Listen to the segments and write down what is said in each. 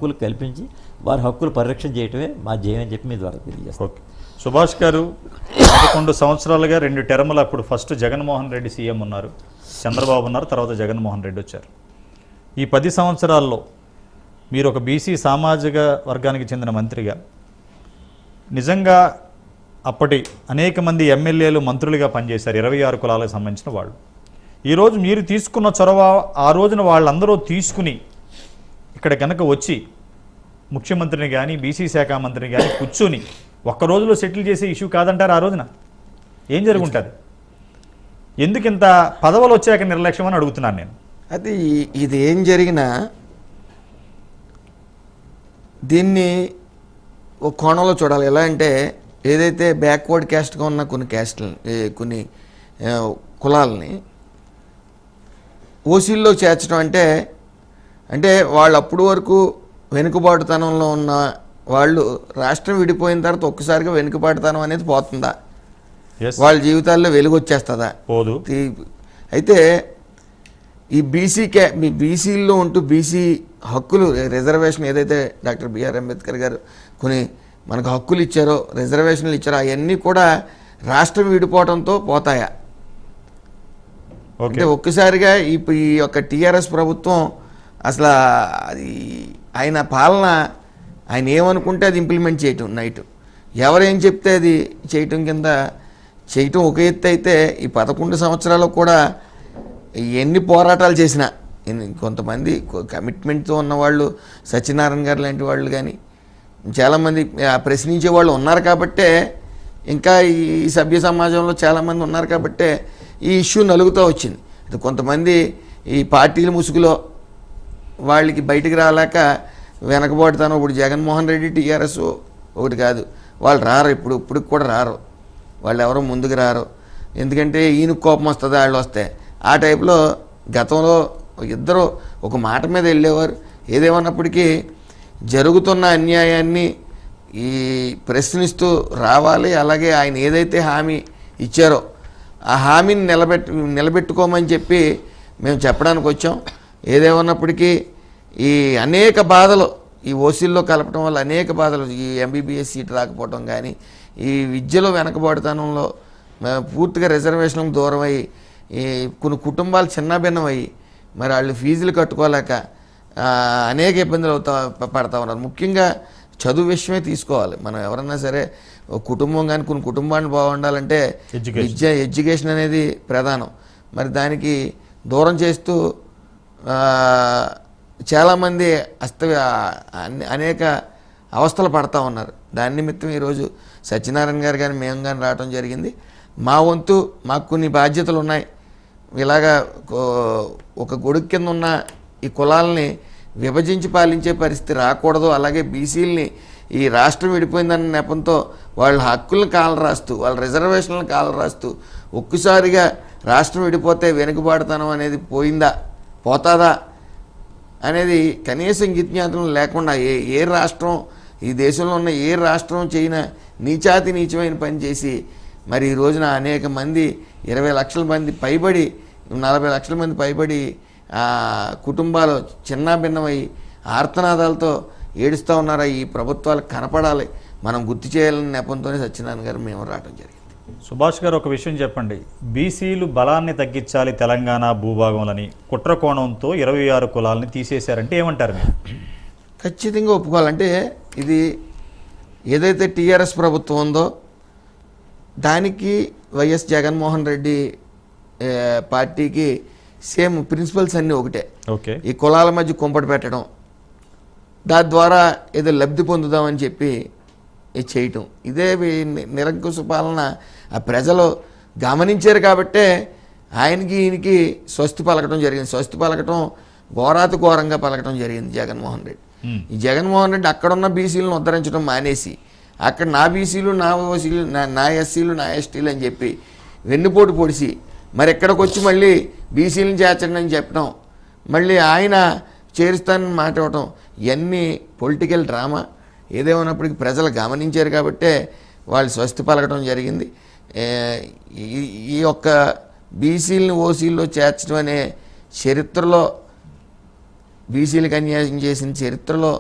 హక్కులు కల్పించి వారి హక్కులు పరిరక్షణ చేయటమే మా ధ్యేయం అని చెప్పి మీ ద్వారా తెలియజేస్తాం. ఓకే. సుభాష్ గారు 11 సంవత్సరాలుగా 2 టెర్ములు, అప్పుడు ఫస్ట్ జగన్మోహన్ రెడ్డి సీఎం ఉన్నారు, చంద్రబాబు ఉన్నారు, తర్వాత జగన్మోహన్ రెడ్డి వచ్చారు. ఈ 10 సంవత్సరాల్లో మీరు ఒక బీసీ సామాజిక వర్గానికి చెందిన మంత్రిగా నిజంగా అప్పటి అనేక మంది ఎమ్మెల్యేలు మంత్రులుగా పనిచేశారు, 26 కులాలకు సంబంధించిన వాళ్ళు. ఈరోజు మీరు తీసుకున్న చొరవ ఆ రోజున వాళ్ళందరూ తీసుకుని ఇక్కడ కనుక వచ్చి ముఖ్యమంత్రిని కానీ బీసీ శాఖ మంత్రిని కానీ కూర్చొని ఒక్క రోజులో సెటిల్ చేసే ఇష్యూ కాదంటారు. ఆ రోజున ఏం జరుగుంటుంది? ఎందుకు ఇంత పదవులు వచ్చాక నిర్లక్ష్యం అని అడుగుతున్నాను నేను. అది ఇది ఏం జరిగినా దీన్ని ఒక కోణంలో చూడాలి. ఎలా అంటే ఏదైతే బ్యాక్వర్డ్ క్యాస్ట్గా ఉన్న కొన్ని కులాలని ఓసీల్లో చేర్చడం అంటే వాళ్ళు అప్పుడు వరకు వెనుకబాటుతనంలో ఉన్న వాళ్ళు రాష్ట్రం విడిపోయిన తర్వాత ఒక్కసారిగా వెనుకబాటుతనం అనేది పోతుందా, వాళ్ళ జీవితాల్లో వెలుగు వచ్చేస్తుందా? పోదు. అయితే ఈ బీసీల్లో ఉంటూ బీసీ హక్కులు రిజర్వేషన్ ఏదైతే డాక్టర్ బిఆర్ అంబేద్కర్ గారు కొన్ని మనకు హక్కులు ఇచ్చారో, రిజర్వేషన్లు ఇచ్చారో, అవన్నీ కూడా రాష్ట్రం విడిపోవడంతో పోతాయా? అంటే ఒక్కసారిగా ఈ యొక్క టీఆర్ఎస్ ప్రభుత్వం అసలు అది ఆయన పాలన ఆయన ఏమనుకుంటే అది ఇంప్లిమెంట్ చేయటం, నైట్ ఎవరేం చెప్తే అది చేయటం ఒక ఎత్తు అయితే, ఈ 11 సంవత్సరాలు కూడా ఎన్ని పోరాటాలు చేసినా కొంతమంది కమిట్మెంట్తో ఉన్నవాళ్ళు, సత్యనారాయణ గారు లాంటి వాళ్ళు కానీ చాలామంది ప్రశ్నించే వాళ్ళు ఉన్నారు కాబట్టే, ఇంకా ఈ సభ్య సమాజంలో చాలామంది ఉన్నారు కాబట్టే ఈ ఇష్యూ నలుగుతూ వచ్చింది. కొంతమంది ఈ పార్టీల ముసుగులో వాళ్ళకి బయటికి రాలేక వెనకబడుతాను. ఇప్పుడు జగన్మోహన్ రెడ్డి టీఆర్ఎస్ ఒకటి కాదు, వాళ్ళు రారు, ఇప్పుడు కూడా రారు, వాళ్ళు ఎవరో ముందుకు రారు. ఎందుకంటే ఈయన కోపం వస్తుంది వాళ్ళు వస్తే. ఆ టైప్లో గతంలో ఇద్దరు ఒక మాట మీద వెళ్ళేవారు. ఏదేమన్నప్పటికీ జరుగుతున్న అన్యాయాన్ని ఈ ప్రశ్నిస్తూ రావాలి. అలాగే ఆయన ఏదైతే హామీ ఇచ్చారో ఆ హామీని నిలబెట్టుకోమని చెప్పి మేము చెప్పడానికి వచ్చాం. ఏదేమన్నప్పటికీ ఈ అనేక బాధలు ఈ ఓసీల్లో కలపడం వల్ల అనేక బాధలు, ఈ ఎంబీబీఎస్ సీట్ రాకపోవడం కానీ, ఈ విద్యలో వెనకబడతనంలో పూర్తిగా రిజర్వేషన్లకు దూరం అయ్యి ఈ కొన్ని కుటుంబాలు చిన్నభిన్నమయ్యి మరి వాళ్ళు ఫీజులు కట్టుకోలేక అనేక ఇబ్బందులు పడతా ఉన్నారు. ముఖ్యంగా చదువు విషయమే తీసుకోవాలి. మనం ఎవరన్నా సరే కుటుంబం కానీ కొన్ని కుటుంబాన్ని బాగుండాలంటే ఎడ్యుకేషన్ అనేది ప్రధానం. మరి దానికి దూరం చేస్తూ చాలామంది అనేక అవస్థలు పడతా ఉన్నారు. దాని నిమిత్తం ఈరోజు సత్యనారాయణ గారు కానీ మేము కానీ రావడం జరిగింది. మా వంతు మాకు కొన్ని బాధ్యతలు ఉన్నాయి. ఇలాగా ఒక గొడుగు కింద ఉన్న ఈ కులాలని విభజించి పాలించే పరిస్థితి రాకూడదు. అలాగే బీసీలని ఈ రాష్ట్రం విడిపోయిందన్న నెపంతో వాళ్ళ హక్కులను కాలరాస్తూ, వాళ్ళ రిజర్వేషన్లను కాలరాస్తూ ఒక్కసారిగా రాష్ట్రం విడిపోతే వెనుకబాటుతనం అనేది పోతాదా అనేది కనీసం జ్ఞాతం లేకుండా ఏ రాష్ట్రం, ఈ దేశంలో ఉన్న ఏ రాష్ట్రం చేయని నీచమైన పని చేసి మరి ఈ రోజున అనేక మంది 20 లక్షల మంది పైబడి 40 లక్షల మంది పైబడి కుటుంబాలు చిన్నాభిన్నమై ఆర్తనాదాలతో ఏడుస్తూ ఉన్నారా? ఈ ప్రభుత్వాలకు కనపడాలి, మనం గుర్తు చేయాలని నెపంతోనే సత్యనారాయణ గారు మేము రావడం జరిగింది. సుభాష్ గారు, ఒక విషయం చెప్పండి. బీసీలు బలాన్ని తగ్గించాలి తెలంగాణ భూభాగంలోని కుట్ర కోణంతో 26 కులాలని తీసేశారంటే ఏమంటారు మీరు? ఖచ్చితంగా ఒప్పుకోవాలంటే ఇది ఏదైతే టీఆర్ఎస్ ప్రభుత్వం ఉందో దానికి వైఎస్ జగన్మోహన్ రెడ్డి పార్టీకి సేమ్ ప్రిన్సిపల్స్ అన్నీ ఒకటే. ఓకే. ఈ కులాల మధ్య కుంపటి పెట్టడం, దాని ద్వారా ఏదో లబ్ధి పొందుదామని చెప్పి చేయటం, ఇదే నిరంకుశ పాలన ఆ ప్రజలు గమనించారు కాబట్టే ఆయనకి ఈయనకి స్వస్తి పలకడం జరిగింది. స్వస్తి పలకటం ఘోరాతి ఘోరంగా పలకటం జరిగింది జగన్మోహన్ రెడ్డి. ఈ జగన్మోహన్ రెడ్డి అక్కడున్న బీసీలను ఉద్ధరించడం మానేసి అక్కడ నా బీసీలు, నా ఓసీలు, నా ఎస్సీలు, నా ఎస్టీలు అని చెప్పి వెన్నుపోటు పొడిచి మరి ఎక్కడికి వచ్చి మళ్ళీ బీసీలను చేర్చండి అని చెప్పడం, మళ్ళీ ఆయన చేరుస్తానని మాట ఇవ్వటం, ఇవన్నీ పొలిటికల్ డ్రామా. ఏదేమన్నప్పటికీ ప్రజలు గమనించారు కాబట్టే వాళ్ళు స్వస్తి పలకడం జరిగింది. ఈ యొక్క బీసీలను ఓసీల్లో చేర్చడం అనే చరిత్రలో, బీసీలకు అన్యాయం చేసిన చరిత్రలో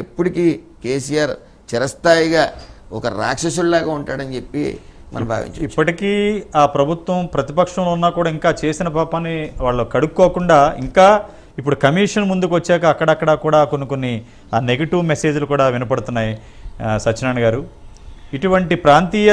ఎప్పటికీ కేసీఆర్ చిరస్థాయిగా ఒక రాక్షసుల్లాగా ఉంటాడని చెప్పి మనం భావించాం. ఇప్పటికీ ఆ ప్రభుత్వం ప్రతిపక్షంలో ఉన్నా కూడా ఇంకా చేసిన పాపాన్ని వాళ్ళు కడుక్కోకుండా ఇంకా ఇప్పుడు కమిషన్ ముందుకు వచ్చాక అక్కడక్కడ కూడా కొన్ని ఆ నెగిటివ్ మెసేజ్లు కూడా వినపడుతున్నాయి. సత్యనారాయణ గారు, ఇటువంటి ప్రాంతీయ